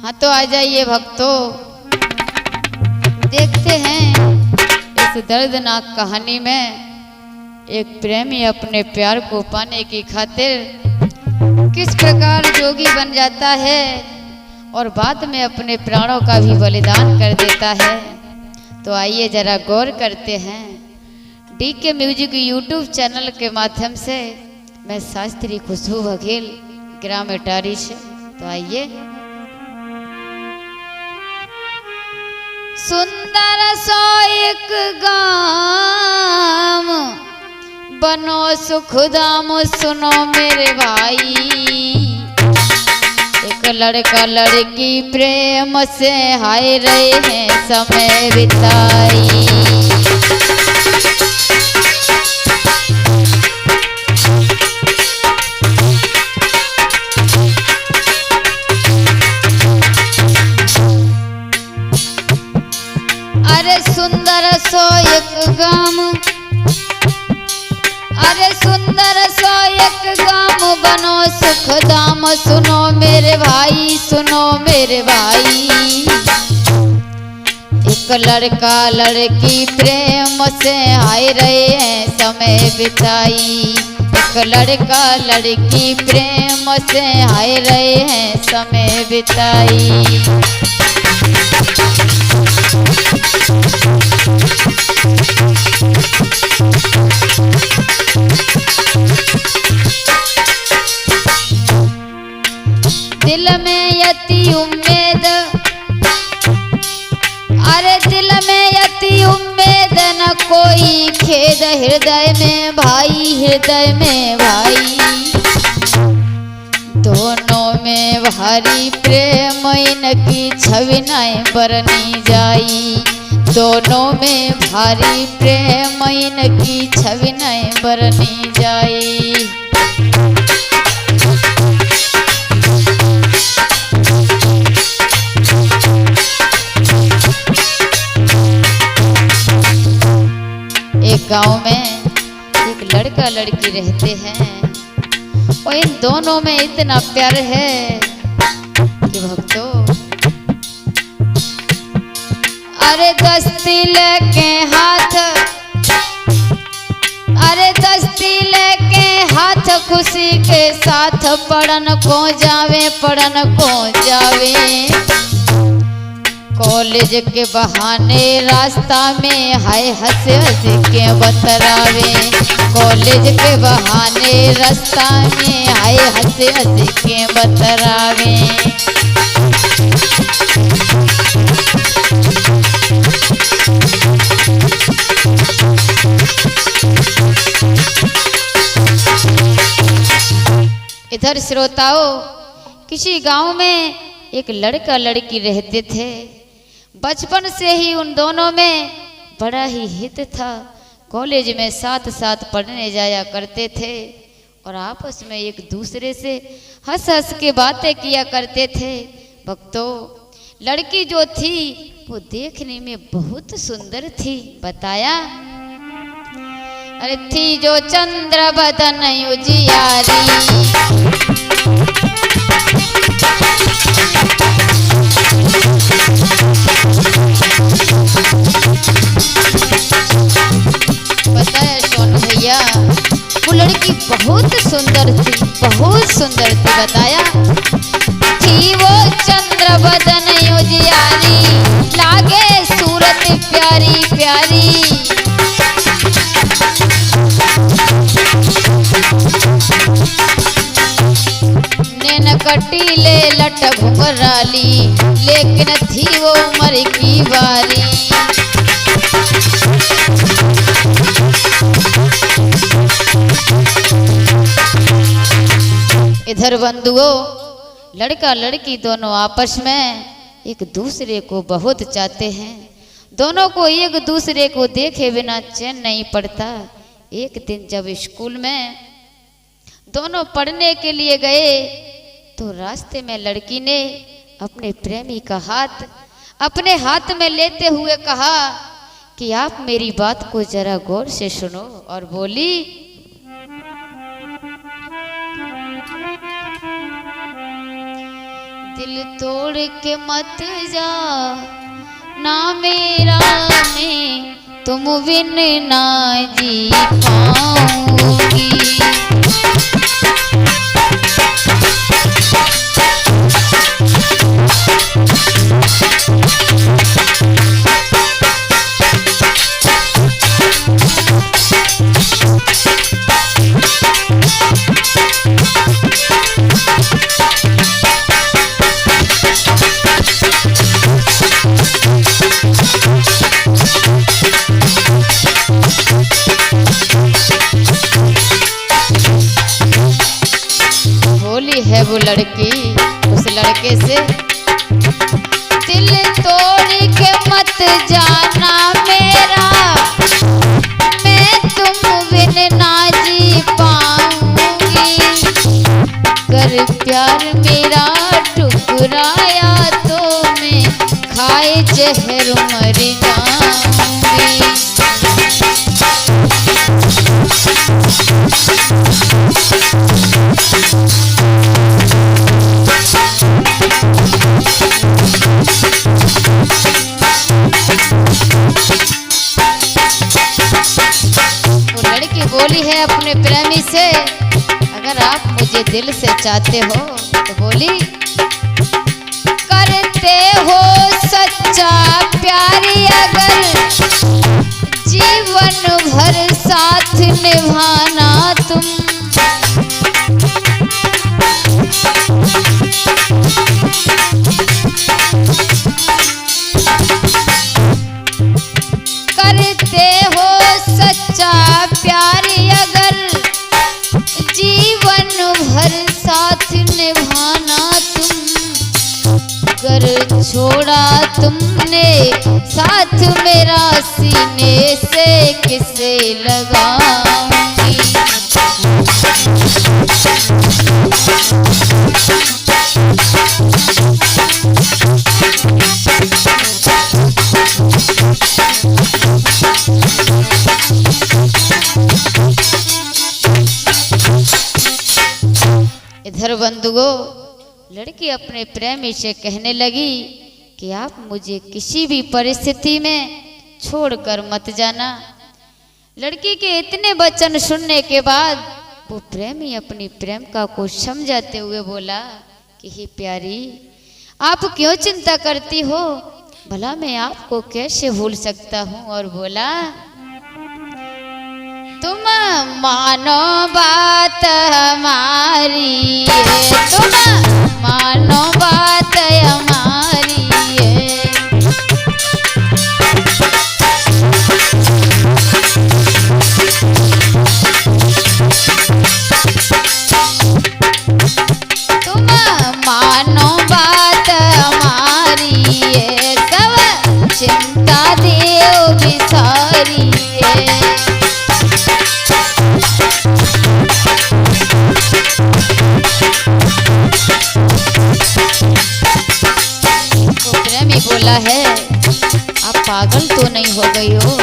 हाँ तो आ जाइए भक्तों, देखते हैं इस दर्दनाक कहानी में एक प्रेमी अपने प्यार को पाने की खातिर किस प्रकार जोगी बन जाता है और बाद में अपने प्राणों का भी बलिदान कर देता है। तो आइए जरा गौर करते हैं। DK म्यूजिक यूट्यूब चैनल के माध्यम से मैं शास्त्री खुशबू बघेल, ग्राम अटारी से। तो आइए। सुंदर सो एक गाम बनो सुखदाम, सुनो मेरे भाई। एक लड़का लड़की प्रेम से हाय रहे हैं समय बिताई। अरे सुंदर सो एक गाम, अरे सुंदर सो एक गाम बनो सुखदाम, सुनो मेरे भाई, सुनो मेरे भाई। एक लड़का लड़की प्रेम से हाय रहे हैं समय बिताई। एक लड़का लड़की प्रेम से हाय रहे हैं समय बिताई। दिल में यति उम्मीद, अरे दिल में यति उम्मीद न कोई खेद, हृदय में भाई, हृदय में भाई। दोनों में भारी प्रेम इनकी छवि नहीं बरनी जाई। दोनों में भारी प्रेम इनकी छवि नहीं बरनी जाई। एक गांव में एक लड़का लड़की रहते हैं और इन दोनों में इतना प्यार है कि भक्तों, अरे दस्ती लेके हाथ, अरे दस्ती लेके हाथ खुशी के साथ पढ़न को जावे, पढ़न को जावे। कॉलेज के बहाने रास्ता में हाय हंस हंस के बतरावे। कॉलेज के बहाने रास्ता में हाय हंस हंस के बतरावे। इधर श्रोताओं, किसी गांव में एक लड़का लड़की रहते थे। बचपन से ही उन दोनों में बड़ा ही हित था। कॉलेज में साथ साथ पढ़ने जाया करते थे और आपस में एक दूसरे से हंस हंस के बातें किया करते थे। भक्तों, लड़की जो थी वो देखने में बहुत सुंदर थी। बताया, अरे थी जो चंद्र बदन उजियारी। बताया सोनू भैया, वो लड़की बहुत सुंदर थी, बहुत सुंदर थी। बताया, थी वो चंद्र बदन उजियारी, लागे सूरत प्यारी प्यारी। नैन कटीले लट घुंघराली, लेकिन थी वो उम्र की बारी। इधर बंधुओं, लड़का लड़की दोनों आपस में एक दूसरे को बहुत चाहते हैं। दोनों को एक दूसरे को देखे बिना चैन नहीं पड़ता। एक दिन जब स्कूल में दोनों पढ़ने के लिए गए तो रास्ते में लड़की ने अपने प्रेमी का हाथ अपने हाथ में लेते हुए कहा कि आप मेरी बात को जरा गौर से सुनो। और बोली, दिल तोड़ के मत जा ना मेरा, मैं तुम बिन ना जी पाऊंगी। बोली है वो लड़की उस लड़के से, दिल तोड़ के मत जाना मेरा, मैं तुम बिन ना जी पाऊंगी। कर प्यार मेरा ठुकराया तो मैं खाए जहर मर जाऊंगी। बोली है अपने प्रेमी से, अगर आप मुझे दिल से चाहते हो तो बोली, करते हो सच्चा प्यारी अगर जीवन भर साथ निभाना तुम। करते हो सच्चा प्यारी अगर जीवन भर साथ निभाना तुम। कर छोड़ा तुमने साथ मेरा सीने से किसे लगाऊंगी। इधर बंधुओं, लड़की अपने प्रेमी से कहने लगी कि आप मुझे किसी भी परिस्थिति में छोड़कर मत जाना। लड़की के इतने वचन सुनने के बाद वो प्रेमी अपनी प्रेमिका को समझाते हुए बोला कि हे प्यारी, आप क्यों चिंता करती हो, भला मैं आपको कैसे भूल सकता हूँ। और बोला, तुम मानो बात हमारी, तुम मानो बात हमारी। तुम मानो बात हमारी, सब चिंता देव बिसारी। बोला है, आप पागल तो नहीं हो गई हो,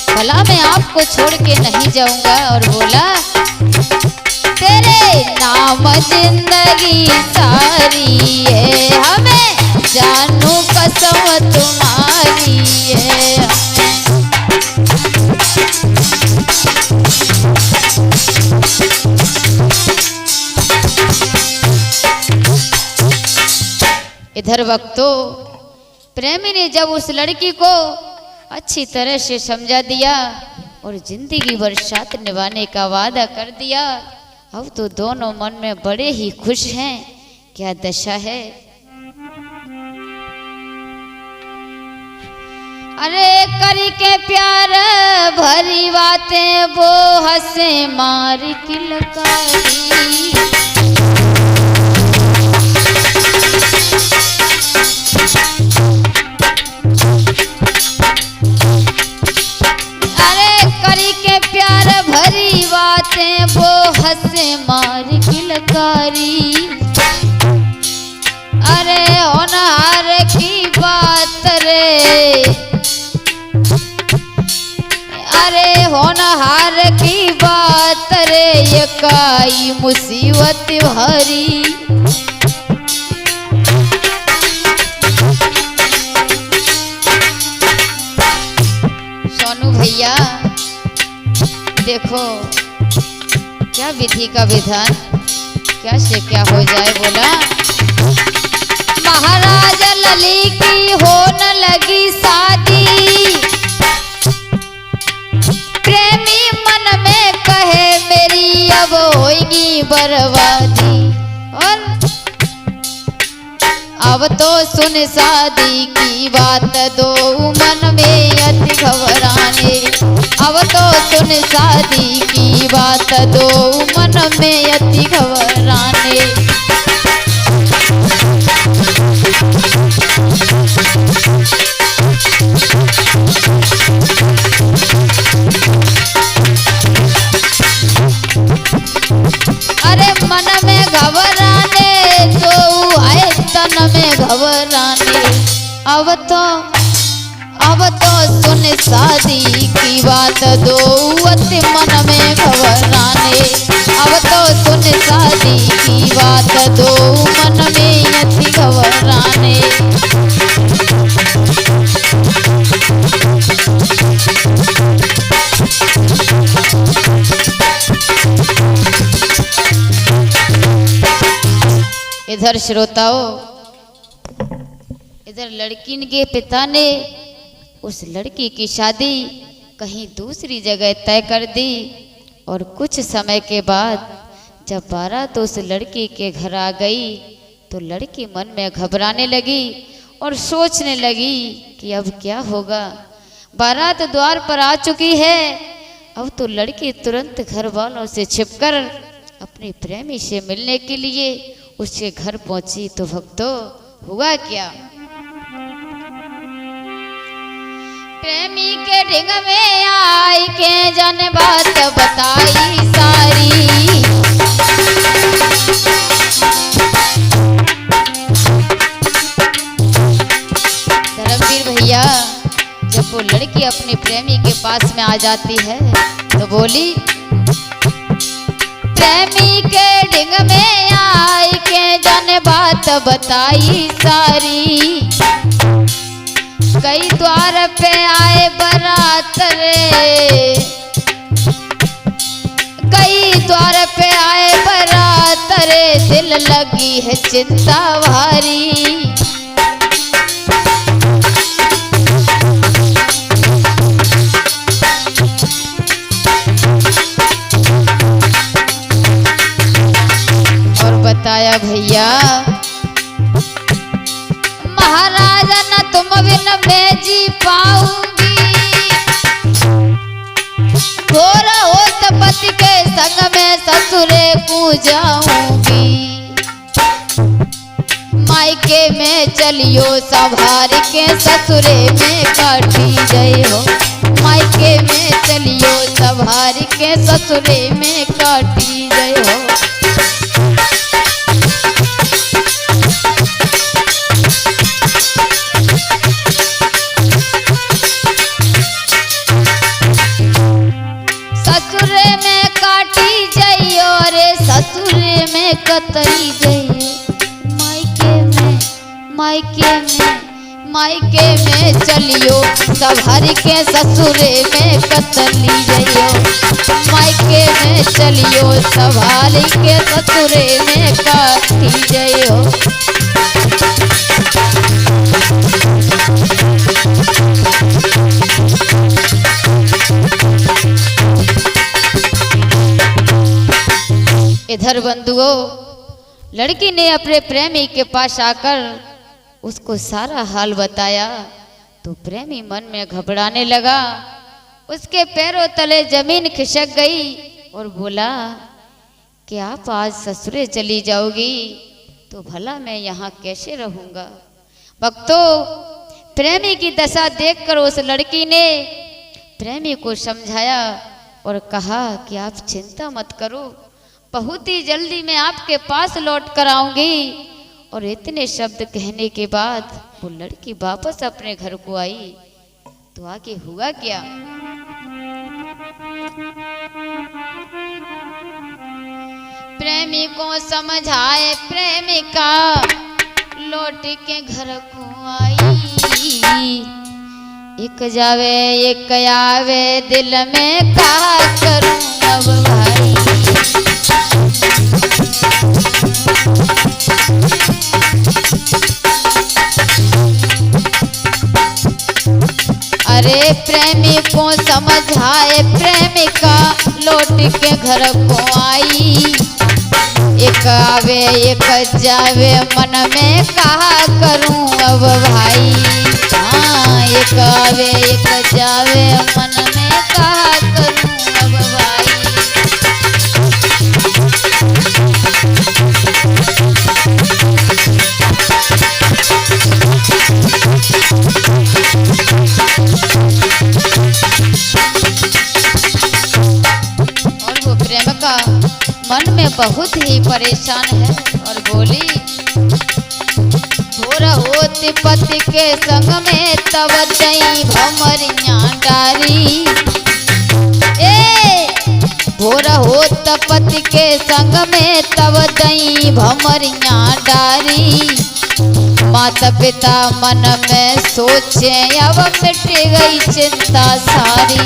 भला मैं आपको छोड़ के नहीं जाऊंगा। और बोला, तेरे नाम जिंदगी सारी है, हमें जानू कसम तुम्हारी है। इधर वक्तों, प्रेमी ने जब उस लड़की को अच्छी तरह से समझा दिया और जिंदगी भर साथ निभाने का वादा कर दिया, अब तो दोनों मन में बड़े ही खुश हैं। क्या दशा है। अरे करी के प्यार भरी बातें वो हंसे मार किलकारी। भरी बातें वो हंसे मार किलकारी। अरे होनहार की बात रे, अरे होनहार की बात रे, ये काई मुसीबत भरी। देखो क्या विधि का विधान, क्या से क्या हो जाए। बोला महाराज लली की हो न लगी शादी, प्रेमी मन में कहे मेरी अब होएगी बर्बादी। और अब तो सुन शादी की बात दो मन में अति घबराने, अब तो सुन शादी की बात दो मन में अति घबराने। अरे मन में घबराने तो आए तन में घबराने। अब तो सुन शादी की बात दो अति मन में घबराने, अब तो सुन शादी की बात दो मन में अति घबराने। इधर श्रोताओं, इधर लड़की के पिता ने उस लड़की की शादी कहीं दूसरी जगह तय कर दी। और कुछ समय के बाद जब बारात उस लड़की के घर आ गई तो लड़की मन में घबराने लगी और सोचने लगी कि अब क्या होगा। बारात द्वार पर आ चुकी है, अब तो लड़की तुरंत घर वालों से छिपकर अपने प्रेमी से मिलने के लिए उसके घर पहुंची। तो भक्तों हुआ क्या, प्रेमी के ढिंग में आई के जन बात बताई सारी। धर्मवीर भैया जब वो लड़की अपने प्रेमी के पास में आ जाती है तो बोली, प्रेमी के ढिंग में आई के जन बात बताई सारी। कई द्वार पे आए बारात रे, कई द्वार पे आए बारात रे, दिल लगी है चिंता भारी। और बताया भैया, महाराजा न तुम बिन मैं जी पाऊंगी, घोर हो पति के संग में ससुरे को जाऊंगी। मायके में चलियो संभार के ससुरे में काटी गए हो, मायके में चलियो संभार के ससुरे में काटी गए हो। ससुरे में काटी जाइयो रे, ससुरे में कतरी जाइयो। मायके में चलियो संभार के ससुरे में कतली जाइयो, मायके में चलियो संभाल के ससुरे में काटी जाइयो। इधर बंधुओं, लड़की ने अपने प्रेमी के पास आकर उसको सारा हाल बताया तो प्रेमी मन में घबराने लगा। उसके पैरों तले जमीन खिसक गई और बोला कि आप आज ससुरे चली जाओगी तो भला मैं यहाँ कैसे रहूँगा। भक्तों, प्रेमी की दशा देखकर उस लड़की ने प्रेमी को समझाया और कहा कि आप चिंता मत करो, बहुत ही जल्दी मैं आपके पास लौट कर आऊंगी। और इतने शब्द कहने के बाद वो लड़की वापस अपने घर को आई। तो आगे हुआ क्या, प्रेमी को समझाए प्रेमिका लौट के घर को आई। एक जावे एक आवे दिल में कहा करूं अब भाई। अरे प्रेमी को समझाए प्रेमिका लौट के घर को आई। एक आवे एक जावे मन में कहा करूं अब भाई। हाँ एक आवे एक जावे मन में कहा करूं अब भाई। और वो प्रेमिका मन में बहुत ही परेशान है और बोली भोरा होती पति के संग में तब दई भमरियां डारी। भोरा होत पति के संग में तब दई भमरियां डारी। माता पिता मन में सोचे अब मिट गई चिंता सारी।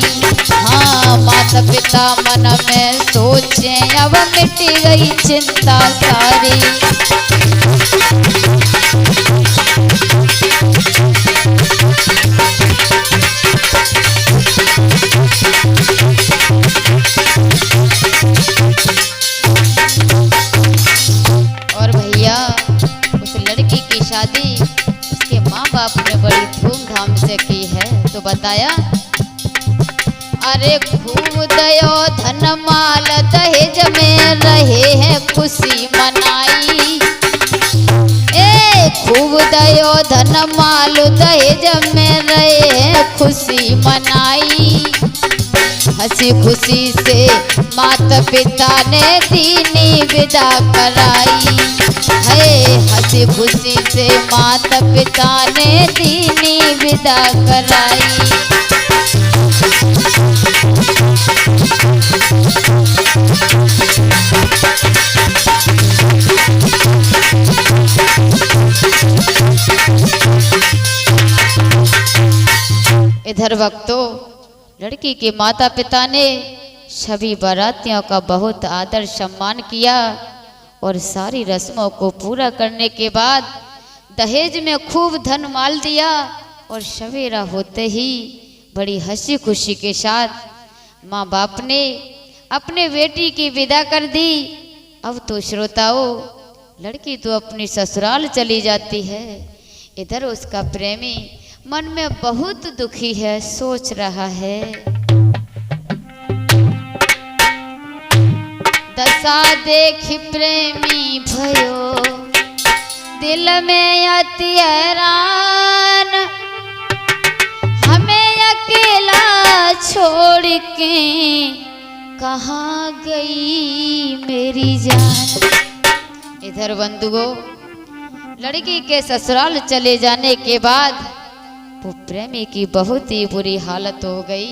हाँ माता पिता मन में सोचे अब मिट गई चिंता सारी। और भैया उस लड़की की शादी उसके माँ बाप ने बड़ी धूमधाम से की है। तो बताया अरे खूब दयो धन माल दहेज में रहे हैं खुशी मनाई। खूब दयो धन माल दहेज में रहे हैं खुशी मनाई। हंसी खुशी से माता पिता ने दीनी विदा कराई है। हंसी खुशी से माता पिता ने दीनी विदा कराई। इधर वक्तों लड़की के माता पिता ने सभी बारातियों का बहुत आदर सम्मान किया और सारी रस्मों को पूरा करने के बाद दहेज में खूब धन माल दिया। और सवेरा होते ही बड़ी हंसी खुशी के साथ माँ बाप ने अपने बेटी की विदा कर दी। अब तो श्रोताओं लड़की तो अपनी ससुराल चली जाती है। इधर उसका प्रेमी मन में बहुत दुखी है, सोच रहा है दशा देख प्रेमी भयो दिल में अति हैरान। हमें अकेला छोड़ के कहाँ गई मेरी जान। इधर बंधुओं लड़की के ससुराल चले जाने के बाद वो प्रेमी की बहुत ही बुरी हालत हो गई।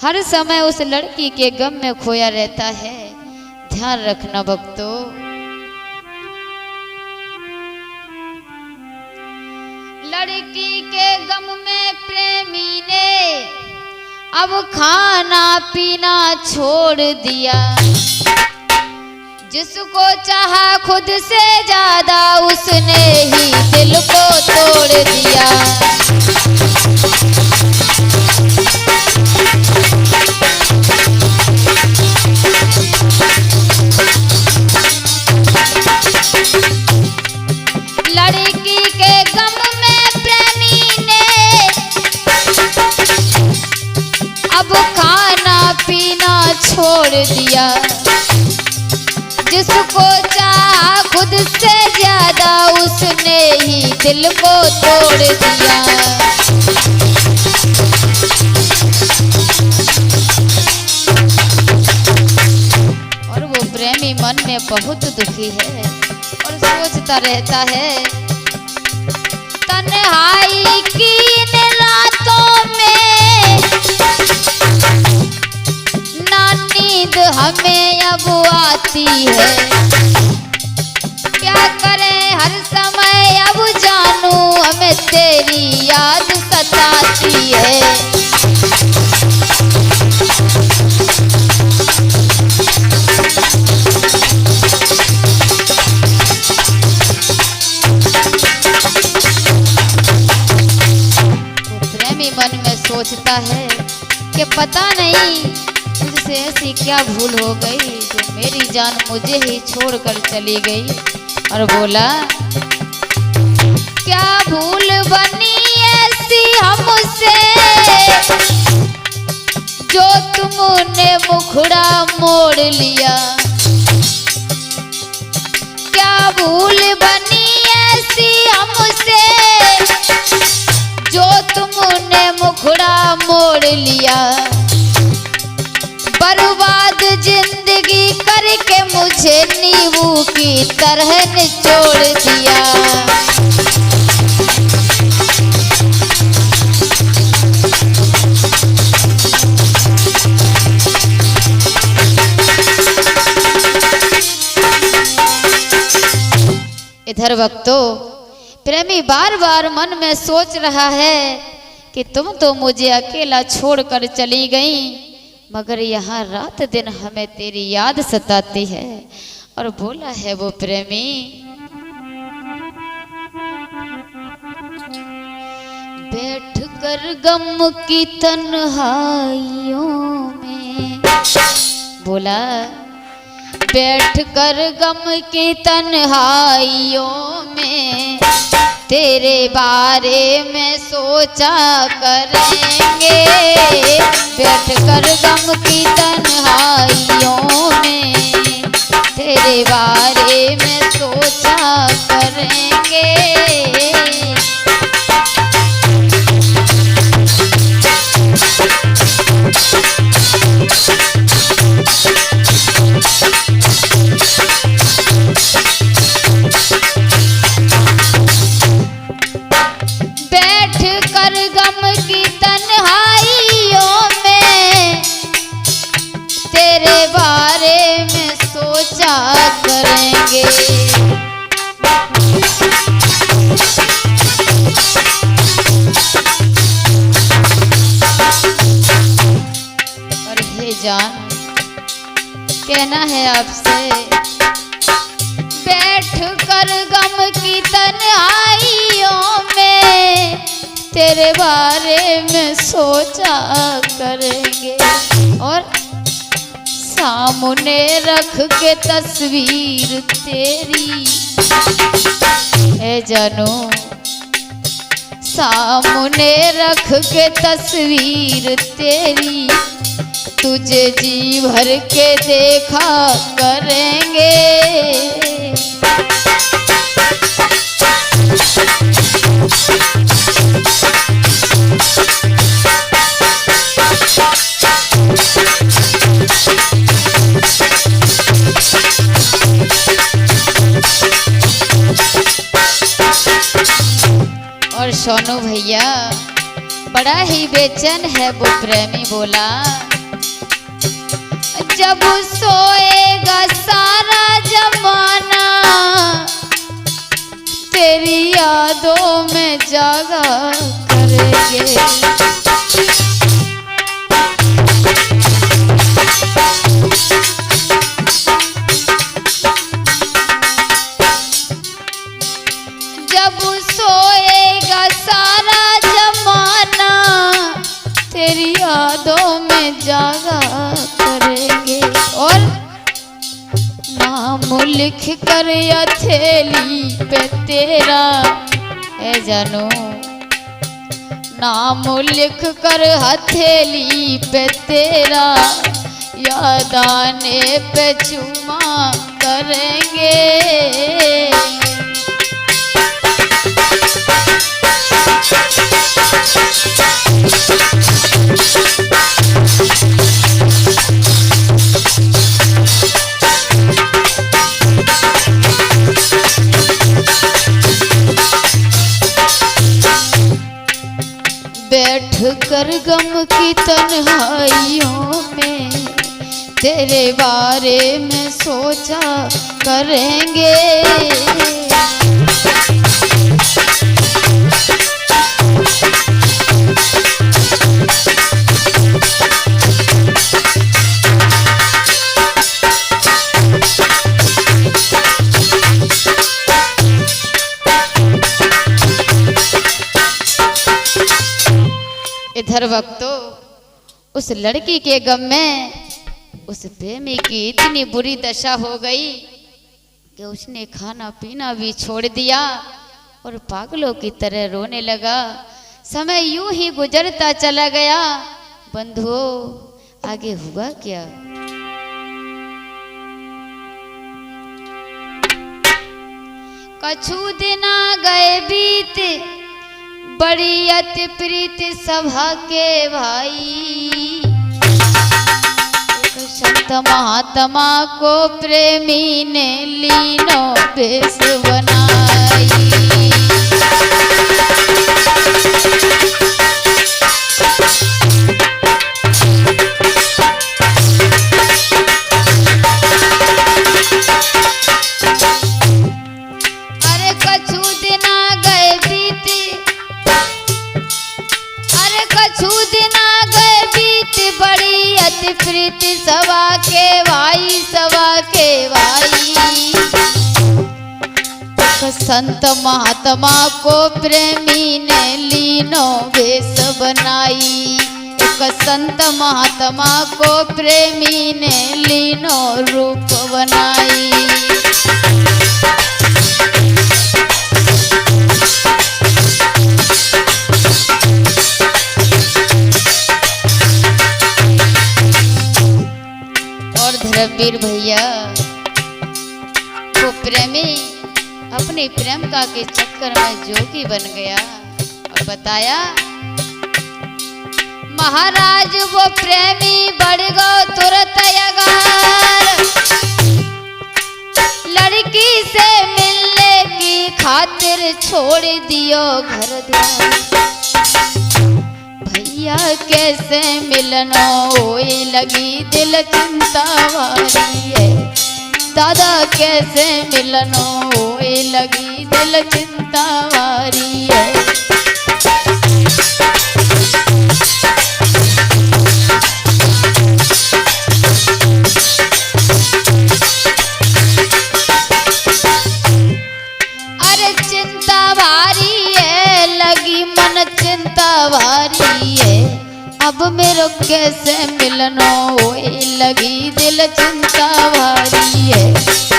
हर समय उस लड़की के गम में खोया रहता है। ध्यान रखना भक्तों। लड़की के गम में प्रेमी ने अब खाना पीना छोड़ दिया। जिसको चाहा खुद से ज्यादा उसने ही दिल को तोड़ दिया। लड़की के गम में प्रेमी ने अब खाना पीना छोड़ दिया। जिसको चाहा खुद से ज्यादा उसने ही दिल को तोड़ दिया। और वो प्रेमी मन में बहुत दुखी है और सोचता रहता है तन्हाई की इन रातों में ना नींद हमें अब आती है। क्या करें हर समय अब जानू हमें तेरी याद सताती है। सोचता है कि पता नहीं मुझसे ऐसी क्या भूल हो गई जो मेरी जान मुझे ही छोड़कर चली गई। और बोला, क्या भूल बनी ऐसी हमसे जो तुमने मुखड़ा मोड़ लिया। क्या भूल बनी ऐसी हमसे जो तुमने मुखड़ा मोड़ लिया। बर्बाद जिंदगी करके मुझे नींबू की तरह निचोड़ दिया। इधर भक्तों, प्रेमी बार बार मन में सोच रहा है कि तुम तो मुझे अकेला छोड़कर चली गई, मगर यहाँ रात दिन हमें तेरी याद सताती है। और बोला है वो प्रेमी, बैठ कर गम की तन्हाइयों में, बोला बैठ कर गम की तन्हाइयों में तेरे बारे में सोचा करेंगे। बैठ कर गम की तन्हाइयों में तेरे बारे में सोचा करेंगे। करेंगे और हे जान, कहना है आपसे, बैठ कर गम की तन्हाइयों में तेरे बारे में सोचा करेंगे। और सामने रख के तस्वीर तेरी, ए जानू, सामने रख के तस्वीर तेरी तुझे जी भर के देखा करेंगे। और सोनू भैया बड़ा ही बेचैन है वो प्रेमी, बोला, जब सोएगा सारा जमाना तेरी यादों में जागा करेंगे। जब सोएगा सारा जमाना तेरी यादों में जागा करेंगे। और नाम लिख कर हथेली पे तेरा, ए जानू, नाम लिख कर हथेली पे तेरा याद आने पे चुमा करेंगे। बैठ कर गम की तन्हाइयों में तेरे बारे में सोचा करेंगे। इधर भक्तों उस लड़की के गम में उस प्रेमी की इतनी बुरी दशा हो गई कि उसने खाना पीना भी छोड़ दिया और पागलों की तरह रोने लगा। समय यूं ही गुजरता चला गया। बंधुओं आगे हुआ क्या? कछु दिना गए बीत बड़ी अति प्रीत सभा के भाई। एक संत महात्मा को प्रेमी ने लीनो भेष बनाई। प्रीत सवा के भाई संत महात्मा को प्रेमी ने लीनो भेष बनाई। एक संत महात्मा को प्रेमी ने लीनो रूप बनाई। धर्मवीर भैया वो प्रेमी अपने प्रेमिका के चक्कर में जोगी बन गया और बताया महाराज वो प्रेमी बढ़ गो तुरंत अगार। लड़की से मिलने की खातिर छोड़ दियो घर द्वार। भैया कैसे मिलनो होए लगी दिल चिंता वारी है। दादा कैसे मिलनो होए लगी दिल चिंता वारी है। अरे चिंता भारी है लगी मन चिंता भारी है। अब मेरे कैसे मिलनो होए लगी दिल चिंता भारी है।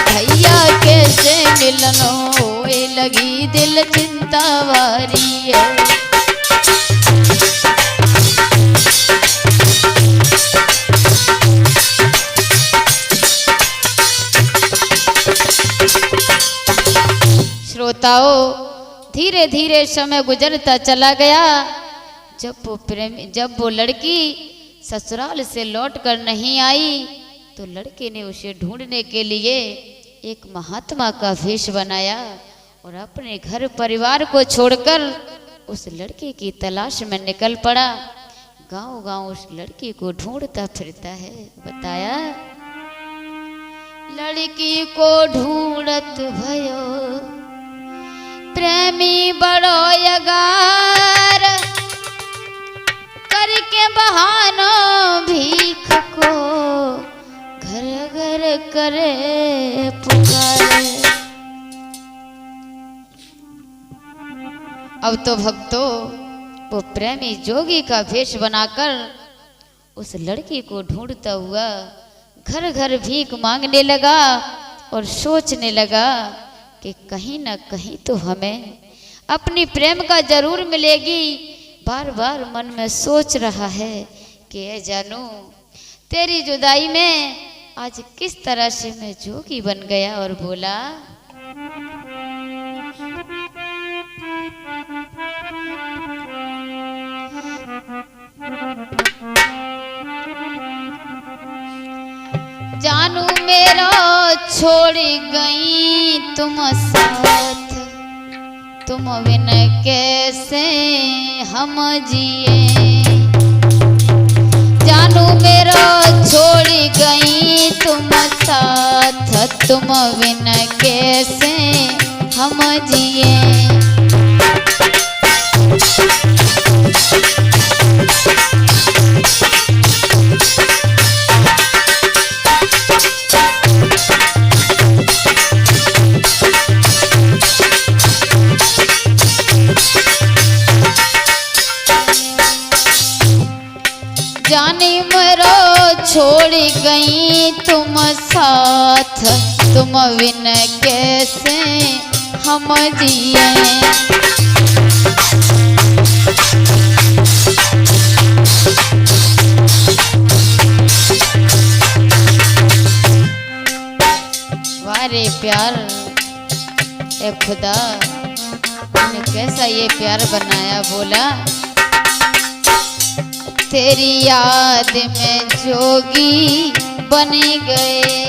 भैया कैसे मिलनो होए लगी दिल चिंता भारी है। श्रोताओं धीरे धीरे समय गुजरता चला गया। जब वो लड़की ससुराल से लौटकर नहीं आई तो लड़के ने उसे ढूंढने के लिए एक महात्मा का वेश बनाया और अपने घर परिवार को छोड़कर उस लड़की की तलाश में निकल पड़ा। गांव-गांव उस लड़की को ढूंढता फिरता है। बताया लड़की को ढूंढत भयो प्रेमी बड़ो यगार। करके बहानो भीख को घर घर करे पुकारे। अब तो भक्तों वो प्रेमी जोगी का वेश बनाकर उस लड़की को ढूंढता हुआ घर घर भीख मांगने लगा और सोचने लगा कि कहीं ना कहीं तो हमें अपनी प्रेम का जरूर मिलेगी। बार बार मन में सोच रहा है कि ए जानू तेरी जुदाई में आज किस तरह से मैं जोगी बन गया। और बोला जानू मेरा छोड़ गई तुम साथ। तुम बिन कैसे हम जिए। जानू मेरा छोड़ गई तुम साथ। तुम बिन कैसे हम जिए। साथ तुम बिन कैसे हम जिए। वारे प्यार ए खुदा ने कैसा ये प्यार बनाया। बोला तेरी याद में जोगी बन गए।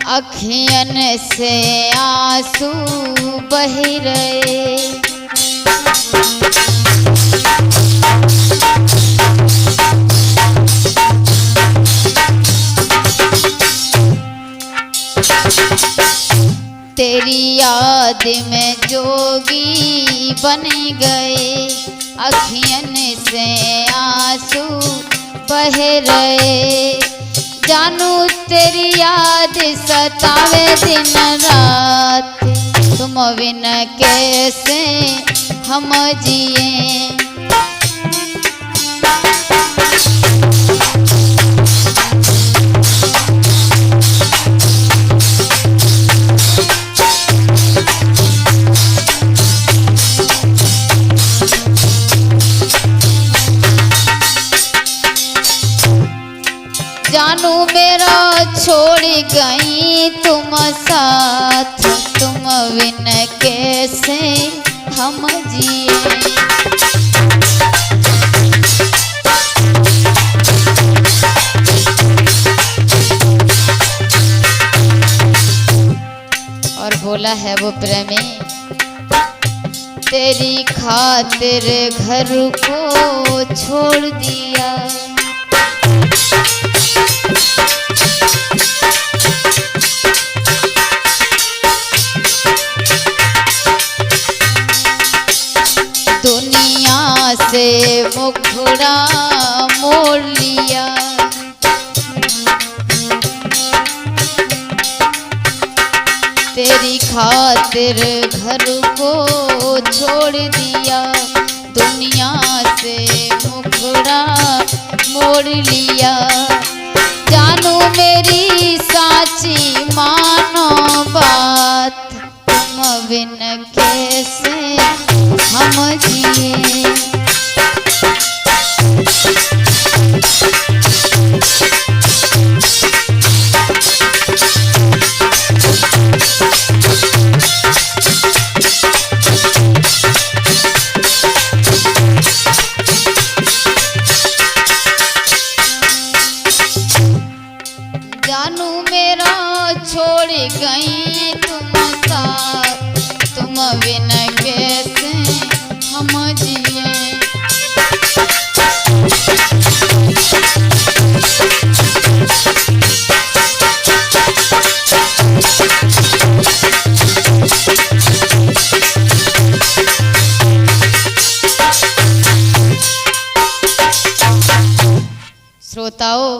अखियन से आंसू बह रहे। तेरी याद में जोगी बन गए। अखियन से आंसू बह रहे। जानू तेरी याद सतावे दिन रात तुम बिन कैसे हम जिए। जानू मेरा छोड़ गई तुम साथ तुम बिन कैसे हम जिए। और बोला है वो प्रेमी तेरी खातिर घर को छोड़ दिया। दुनिया से मुखड़ा मोड़ लिया। तेरी खातिर घर को छोड़ दिया। दुनिया से मुखड़ा मोड़ लिया। जानू मेरी साची मानो बात तुम बिन कैसे हम जिए। जानू मेरा छोड़ गई तुम साथ तुम बिन कैसे हम जिए। श्रोताओं,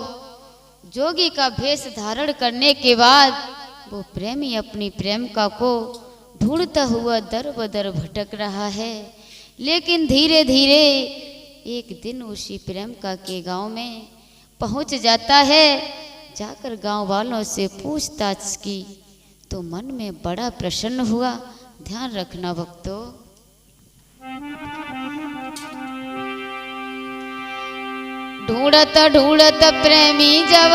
जोगी का भेष धारण करने के बाद वो प्रेमी अपनी प्रेमिका को ढूंढता हुआ दर बदर भटक रहा है। लेकिन धीरे धीरे एक दिन उसी प्रेमिका के गांव में पहुंच जाता है। जाकर गांव वालों से पूछताछ की तो मन में बड़ा प्रसन्न हुआ। ध्यान रखना भक्तों। ढूंढत ढूंढत प्रेमी जब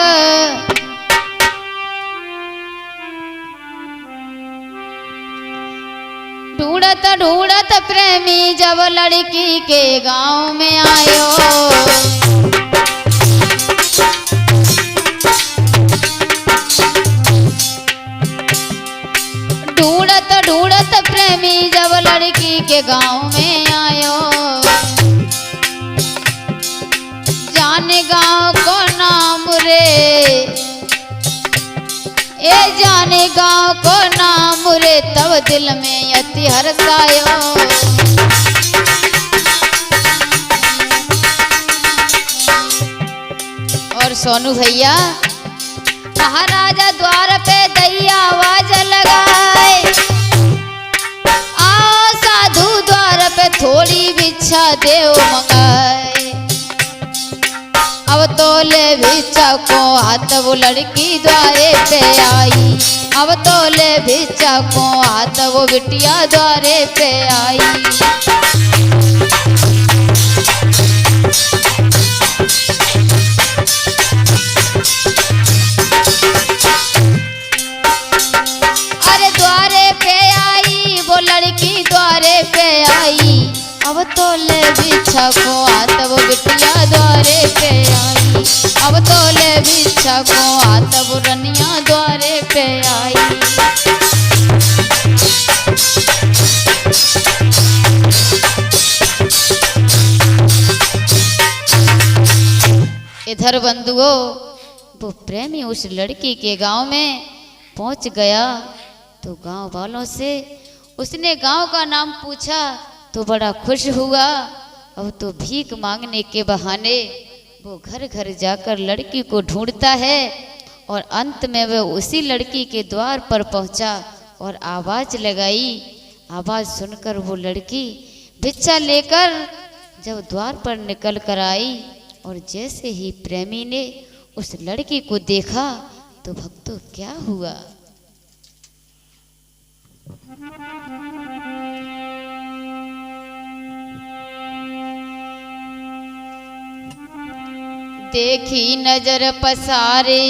ढूंढत ढूंढत प्रेमी जब लड़की के गांव में आयो। ढूंढत ढूंढत प्रेमी जब लड़की के गांव में आयो। जाने गांव को नाम रे ए जाने गांव को नाम रे तब दिल में अति हर्षायो। और सोनू भैया महाराजा द्वार पे दैया आवाज लगाए। थोड़ी भिक्षा देव मंगाए। अब तो ले भिक्षा को हाथ वो लड़की द्वारे पे आई। अब तो ले भिक्षा को हाथ वो बिटिया द्वारे पे आई। अरे द्वारे पे आई वो लड़की द्वारे पे आई। अब तो ले भिक्षा को हाथ वो बिटिया द्वारे पे आई। अब तो ले भिक्षा को हाथ वो रनिया द्वारे पे आई। इधर बंधुओं वो प्रेमी उस लड़की के गांव में पहुंच गया तो गांव वालों से उसने गांव का नाम पूछा तो बड़ा खुश हुआ। अब तो भीख मांगने के बहाने वो घर घर जाकर लड़की को ढूंढता है और अंत में वह उसी लड़की के द्वार पर पहुंचा और आवाज़ लगाई। आवाज़ सुनकर वो लड़की भिक्षा लेकर जब द्वार पर निकल कर आई और जैसे ही प्रेमी ने उस लड़की को देखा तो भक्तों क्या हुआ। देखी नजर पसारे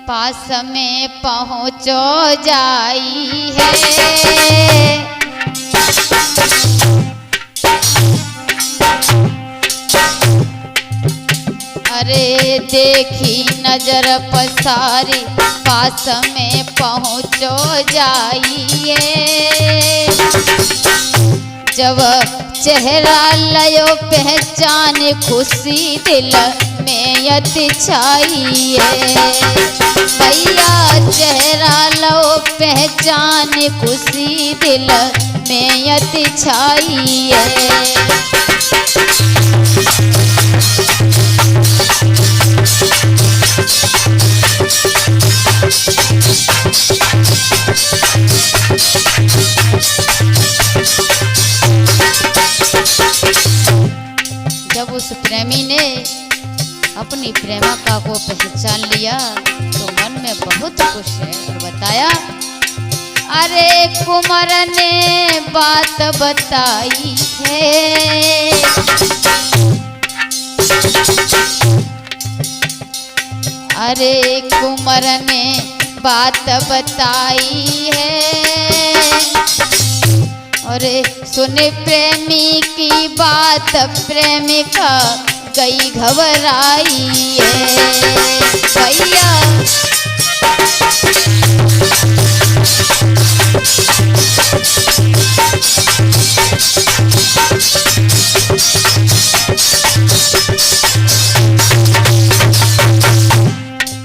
पास में पहुँचो जाई है। अरे देखी नजर पसारी पास में पहुँचो जाइए। जब चेहरा लयो पहचान खुशी दिल में यति छाइए। भैया चेहरा लो पहचान खुशी दिल में यति छाइए। जब उस प्रेमी ने अपनी प्रेमिका को पहचान लिया तो मन में बहुत खुश है और बताया, अरे कुंवर ने बात बताई है। अरे कुंवर ने बात बताई है। और सुने प्रेमी की बात प्रेमिका गई घबराई है। भैया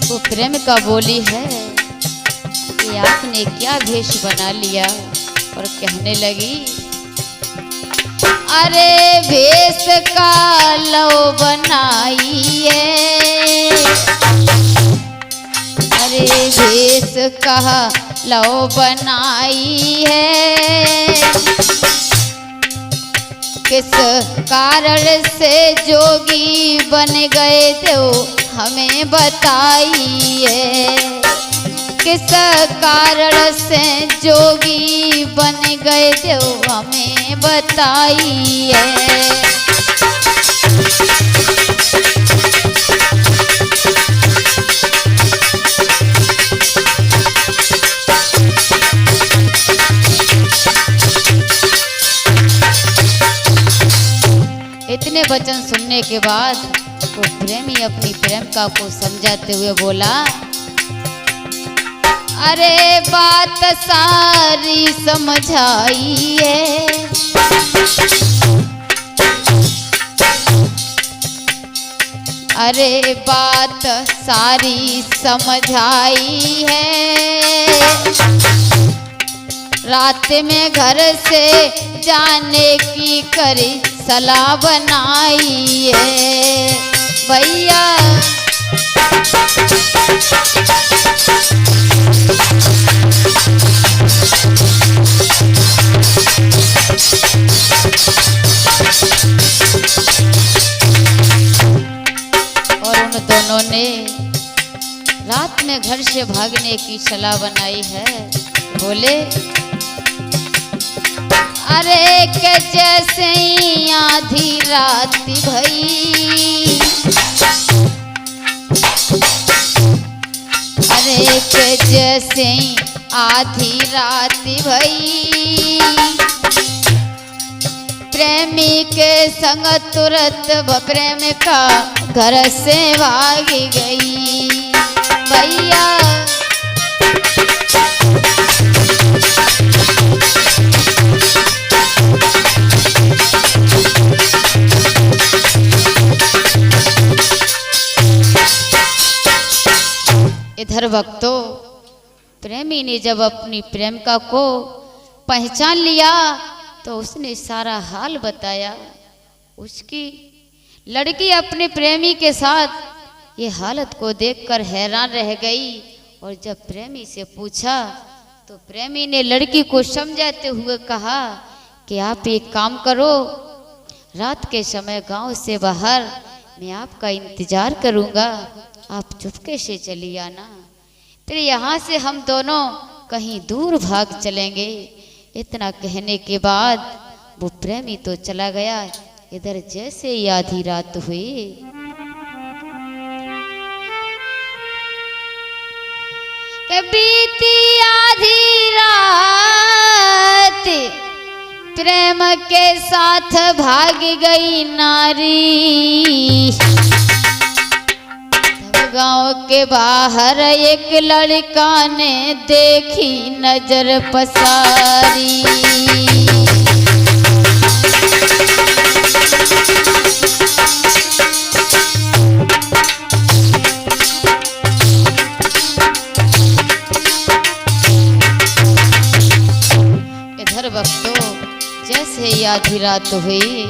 वो प्रेमिका बोली है कि आपने क्या भेष बना लिया, और कहने लगी, अरे भेष का लो बनाई है। अरे भेष का लो बनाई है। किस कारण से जोगी बन गए थे हमें बताइए। किस कारण से जोगी बन गए थे हमें बताइए। इतने वचन सुनने के बाद वो प्रेमी अपनी प्रेमिका को समझाते हुए बोला, अरे बात सारी समझाई है। अरे बात सारी समझाई है। रात में घर से जाने की करी सलाह बनाई है। भैया ने रात में घर से भागने की सलाह बनाई है। बोले अरे के जैसे ही आधी रात भई, अरे के जैसे ही आधी रात भई, प्रेमी के संग तुरंत प्रेमिका घर से भाग गई। भैया इधर भक्तों, प्रेमी ने जब अपनी प्रेमिका को पहचान लिया तो उसने सारा हाल बताया। उसकी लड़की अपने प्रेमी के साथ ये हालत को देखकर हैरान रह गई। और जब प्रेमी से पूछा तो प्रेमी ने लड़की को समझाते हुए कहा कि आप एक काम करो, रात के समय गांव से बाहर मैं आपका इंतजार करूंगा, आप चुपके से चली आना, फिर यहाँ से हम दोनों कहीं दूर भाग चलेंगे। इतना कहने के बाद वो प्रेमी तो चला गया। इधर जैसे ही आधी रात हुई, बीती आधी रात प्रेम के साथ भाग गई नारी। गांव के बाहर एक लड़का ने देखी नजर पसारी। इधर भक्तों, जैसे ही आधी रात हुई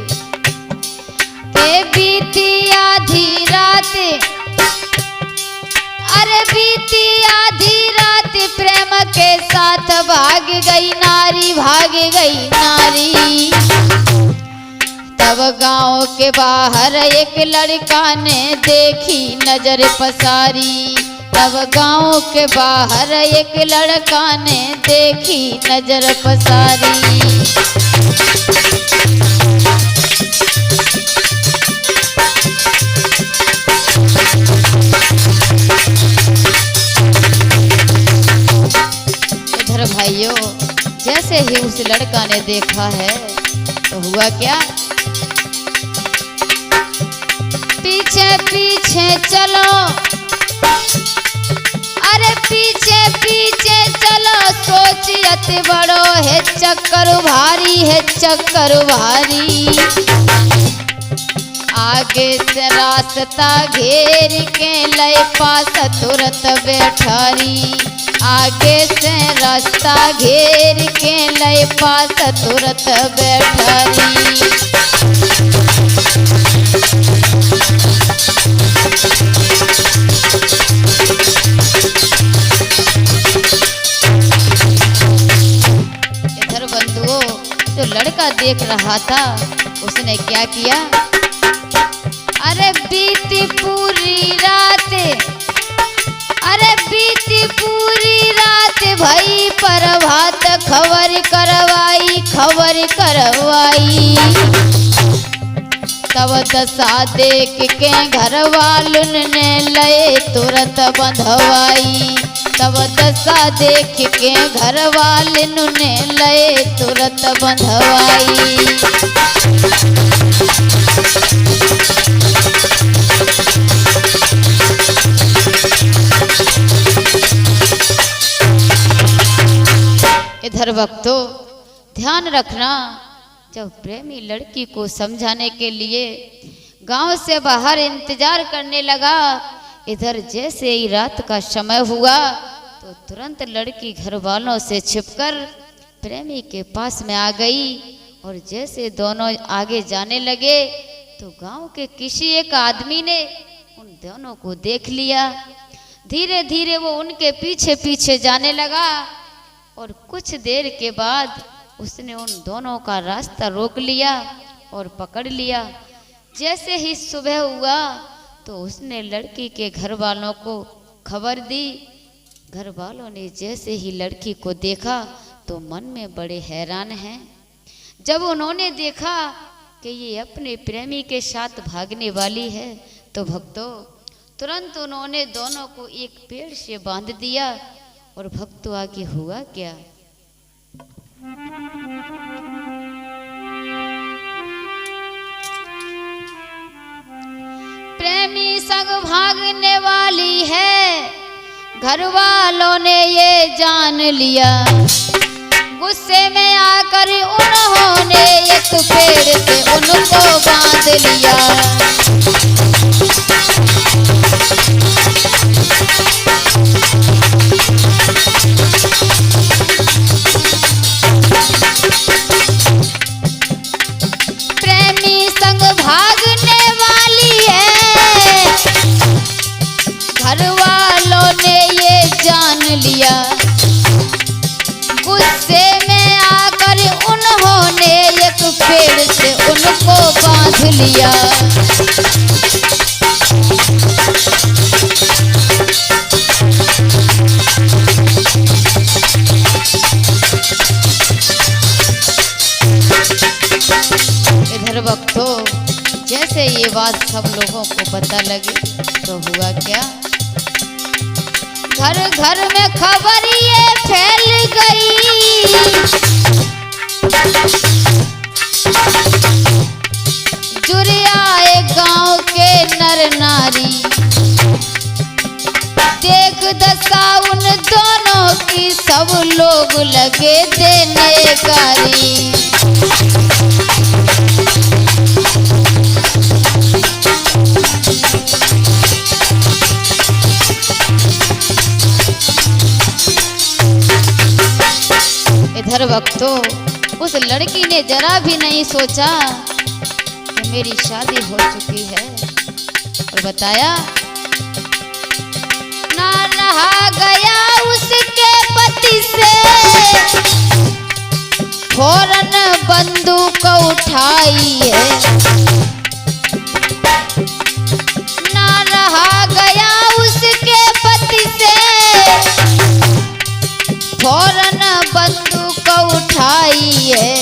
के बीती आधी रात, अरे बीती आधी रात प्रेम के साथ भाग गई नारी, भाग गई नारी। तब गांव के बाहर एक लड़का ने देखी नजर पसारी। तब गांव के बाहर एक लड़का ने देखी नजर पसारी। भाइयों, जैसे ही उस लड़का ने देखा है तो हुआ क्या, पीछे पीछे चलो, अरे पीछे पीछे चलो, सोचियत बड़ो है चक्कर भारी, है चक्कर भारी। आगे से रास्ता घेर के लय पास तुरंत बैठारी। आगे से रास्ता घेर के लय पास तुरंत बैठारी। इधर बंधुओं, जो लड़का देख रहा था उसने क्या किया, अरे बीती पूरी रात, अरे बीती पूरी रात भाई प्रभात खबर करवाई, खबर करवाई। तब दशा देख के घर वालों ने लए तुरंत बंधवाई। तब दशा देख के घर वालों ने लए तुरंत बंधवाई। इधर भक्तों, ध्यान रखना, जब प्रेमी लड़की को समझाने के लिए गांव से बाहर इंतजार करने लगा, इधर जैसे ही रात का समय हुआ तो तुरंत लड़की घर वालों से छिपकर प्रेमी के पास में आ गई। और जैसे दोनों आगे जाने लगे तो गांव के किसी एक आदमी ने उन दोनों को देख लिया। धीरे धीरे वो उनके पीछे पीछे जाने लगा और कुछ देर के बाद उसने उन दोनों का रास्ता रोक लिया और पकड़ लिया। जैसे ही सुबह हुआ तो उसने लड़की के घर वालों को खबर दी। घर वालों ने जैसे ही लड़की को देखा तो मन में बड़े हैरान हैं। जब उन्होंने देखा कि ये अपने प्रेमी के साथ भागने वाली है तो भक्तों तुरंत उन्होंने दोनों को एक पेड़ से बांध दिया। और भक्तों आगे हुआ क्या? प्रेमी संग भागने वाली है, घर वालों ने ये जान लिया। गुस्से में आकर उन्होंने एक पेड़ से उनको बांध लिया। प्रेमी संग भागने वाली है, घर वालों ने ये जान लिया। गुस्से में आकर उन्होंने एक पेड़ से उनको बांध लिया। इधर भक्तों जैसे ये बात सब लोगों को पता लगी तो हुआ क्या? घर घर में खबर ये फैल गई। जुड़ आए गांव के नर नारी, देख दशा उन दोनों की सब लोग लगे देने गारी। इधर भक्तों उस लड़की ने जरा भी नहीं सोचा कि मेरी शादी हो चुकी है और बताया ना रहा गया उसके पति से। फौरन बंदूक उठाई है, ना रहा गया उसके पति से। फौरन बंदूक उठाई है,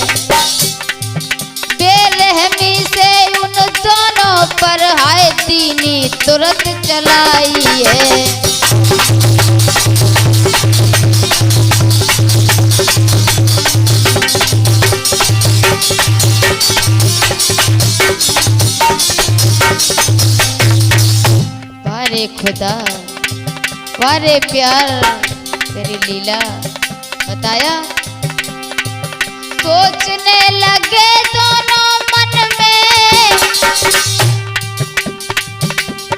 बेरहमी से उन दोनों पर हाय दीनी तुरंत चलाई है। वारे खुदा वारे प्यार तेरी लीला। बताया सोचने लगे दोनों मन में,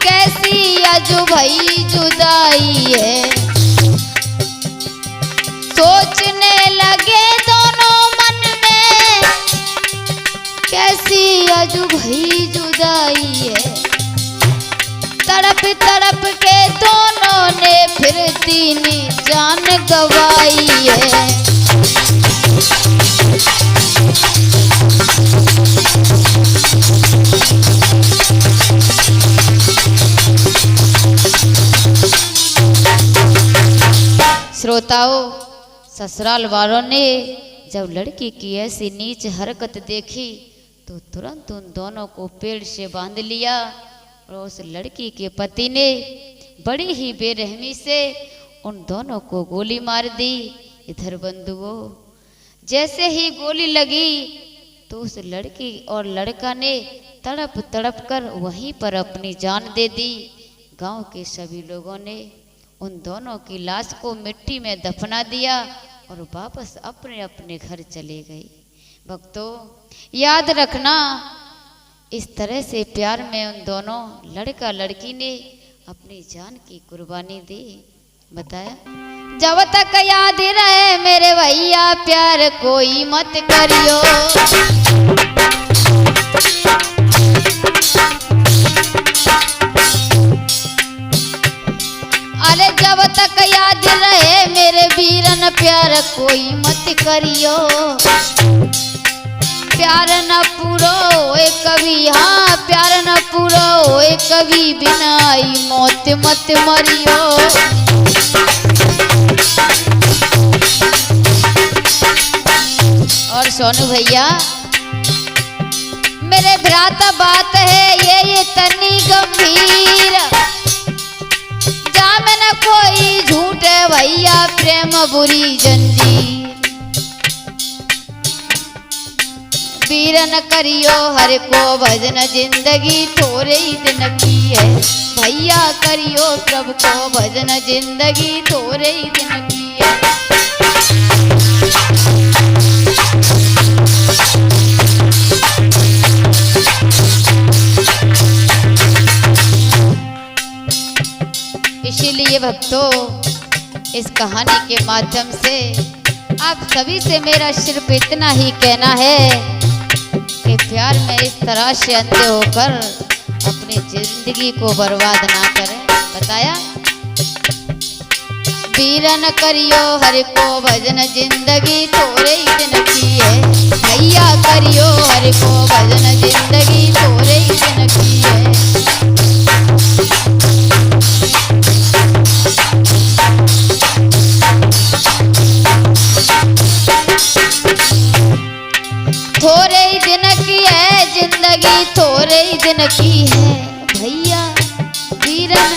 कैसी अजूबी जुदाई है। सोचने लगे दोनों मन में, कैसी अजूबी जुदाई है। तड़प तड़प के दोनों ने फिर दीनी जान गवाई है। श्रोताओं ससुराल वालों ने जब लड़की की ऐसी नीच हरकत देखी तो तुरंत उन दोनों को पेड़ से बांध लिया। और उस लड़की के पति ने बड़ी ही बेरहमी से उन दोनों को गोली मार दी। इधर बंधुओं जैसे ही गोली लगी तो उस लड़की और लड़का ने तड़प तड़प कर वहीं पर अपनी जान दे दी। गांव के सभी लोगों ने उन दोनों की लाश को मिट्टी में दफना दिया और वापस अपने अपने घर चले गए। भक्तों याद रखना इस तरह से प्यार में उन दोनों लड़का लड़की ने अपनी जान की कुर्बानी दी। बताया जब तक याद रहे मेरे भैया प्यार कोई मत करियो। अरे जब तक याद रहे मेरे वीरन प्यार कोई मत करियो। प्यार न पूरो कभी हाँ प्यार न पूरा होए कभी बिनाई मौत मत मरियो। और सोनू भैया मेरे भ्राता बात है ये तनी गंभीर, जाम न कोई झूठ है भैया प्रेम बुरी जंजीर। वीर न करियो हर को भजन जिंदगी थोड़े ही दिन की है भैया, करियो प्रभु को भजन जिंदगी थोड़े ही दिन की है। इसीलिए भक्तों इस कहानी के माध्यम से आप सभी से मेरा सिर्फ इतना ही कहना है कि प्यार में इस तरह से अंधे होकर अपनी जिंदगी को बर्बाद ना करें। बताया वीर न करियो हर को भजन जिंदगी थोड़े ही दिन की है भैया, करियो हर को भजन जिंदगी थोड़े ही दिन की है। थोड़े ही दिन की है जिंदगी थोड़े ही दिन की है भैया, वीरन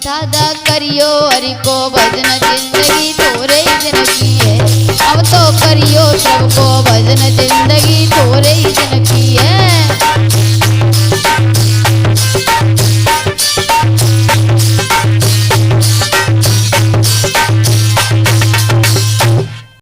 दादा करियो हरि को भजन जिंदगी थोड़े ही दिन की है। अब तो करियो सबको भजन जिंदगी